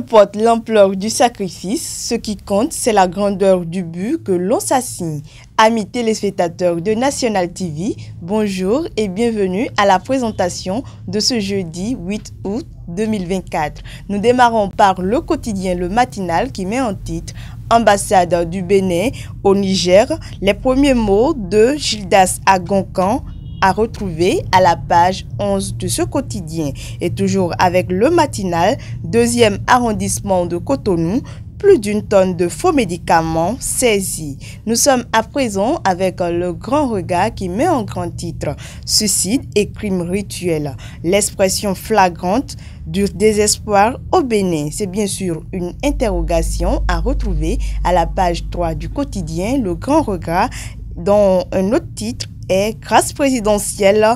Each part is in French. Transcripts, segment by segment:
importe l'ampleur du sacrifice, ce qui compte, c'est la grandeur du but que l'on s'assigne. Amis téléspectateurs de National TV, bonjour et bienvenue à la présentation de ce jeudi 8 août 2024. Nous démarrons par le quotidien Le Matinal qui met en titre « Ambassade du Bénin au Niger ». Les premiers mots de Gildas Agoncan à retrouver à la page 11 de ce quotidien. Et toujours avec Le Matinal, deuxième arrondissement de Cotonou, plus d'une tonne de faux médicaments saisis. Nous sommes à présent avec Le Grand Regard qui met en grand titre « Suicide et crimes rituels ». L'expression flagrante du désespoir au Bénin. C'est bien sûr une interrogation à retrouver à la page 3 du quotidien Le Grand Regard, dont un autre titre est grâce présidentielle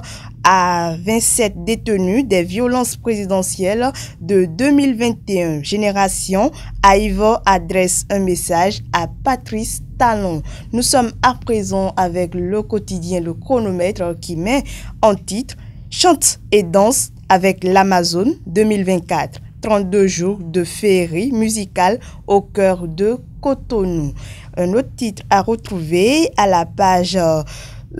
à 27 détenus des violences présidentielles de 2021. Génération Aïvo adresse un message à Patrice Talon. Nous sommes à présent avec le quotidien Le Chronomètre qui met en titre « Chante et danse avec l'Amazone 2024 ». 32 jours de féerie musicale au cœur de Cotonou. Un autre titre à retrouver à la page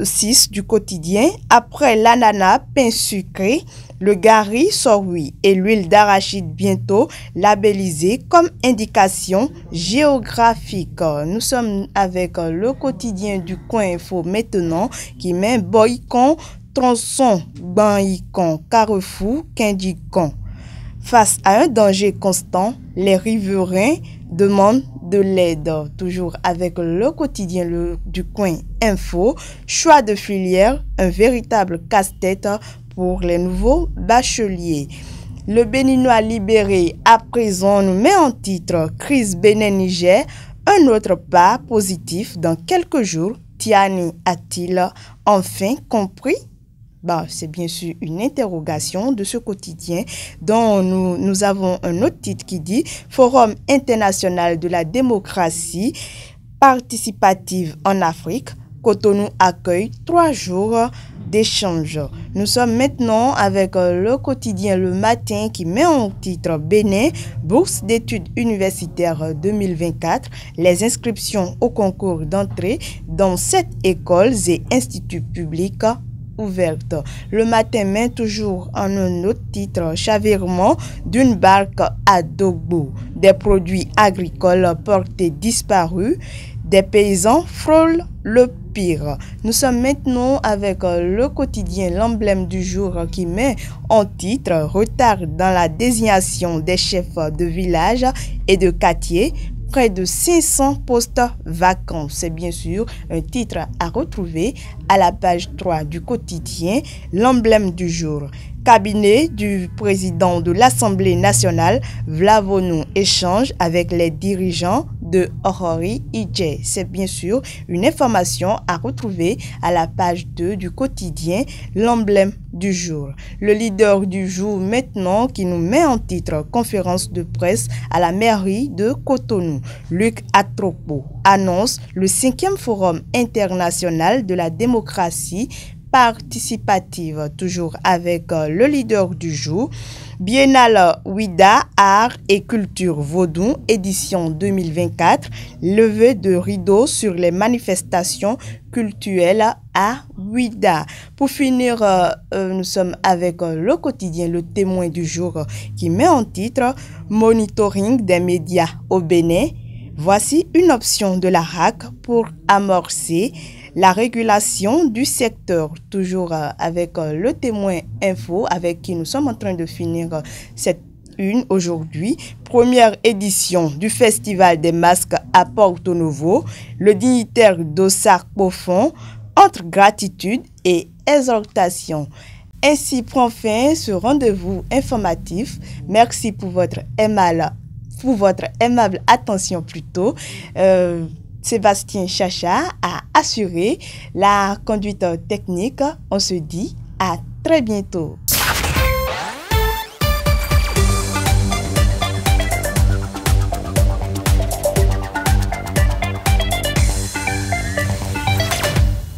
6 du quotidien. Après l'ananas, pain sucré, le gari sorwi et l'huile d'arachide bientôt labellisée comme indication géographique. Nous sommes avec le quotidien du Coin Info maintenant qui met Boycon, Tronçon, Banhicon, Carrefour, Quindicon. Face à un danger constant, les riverains demandent de l'aide. Toujours avec le quotidien du Coin Info, choix de filière, un véritable casse-tête pour les nouveaux bacheliers. Le Béninois libéré à présent nous met en titre « Crise Bénin-Niger ». Un autre pas positif dans quelques jours. Tiani a-t-il enfin compris ? C'est bien sûr une interrogation de ce quotidien dont nous avons un autre titre qui dit « Forum international de la démocratie participative en Afrique ». Cotonou accueille 3 jours d'échange. Nous sommes maintenant avec le quotidien Le Matin qui met en titre Bénin, bourse d'études universitaires 2024, les inscriptions au concours d'entrée dans 7 écoles et instituts publics ouverte. Le Matin met toujours en un autre titre chavirement d'une barque à Dogbo. Des produits agricoles portés disparus. Des paysans frôlent le pire. Nous sommes maintenant avec le quotidien L'Emblème du jour qui met en titre retard dans la désignation des chefs de village et de quartier. Près de 500 postes vacants. C'est bien sûr un titre à retrouver à la page 3 du quotidien L'Emblème du jour. Cabinet du président de l'Assemblée nationale, Vlavonou échange avec les dirigeants de Orori Idje. C'est bien sûr une information à retrouver à la page 2 du quotidien L'Emblème du jour. Le leader du jour maintenant qui nous met en titre conférence de presse à la mairie de Cotonou. Luc Atropo annonce le 5e forum international de la démocratie participative, toujours avec le leader du jour. Biennale Ouida, Art et Culture Vaudou, édition 2024, levée de rideau sur les manifestations culturelles à Ouida. Pour finir, nous sommes avec le quotidien Le Témoin du jour qui met en titre Monitoring des médias au Bénin. Voici une option de la RAC pour amorcer la régulation du secteur, toujours avec le Témoin Info, avec qui nous sommes en train de finir cette une aujourd'hui. Première édition du Festival des masques à Porto Novo. Le dignitaire d'Ossar Pofon entre gratitude et exhortation. Ainsi prend fin ce rendez-vous informatif. Merci pour votre aimable attention plutôt. Sébastien Chacha a assuré la conduite technique. On se dit à très bientôt.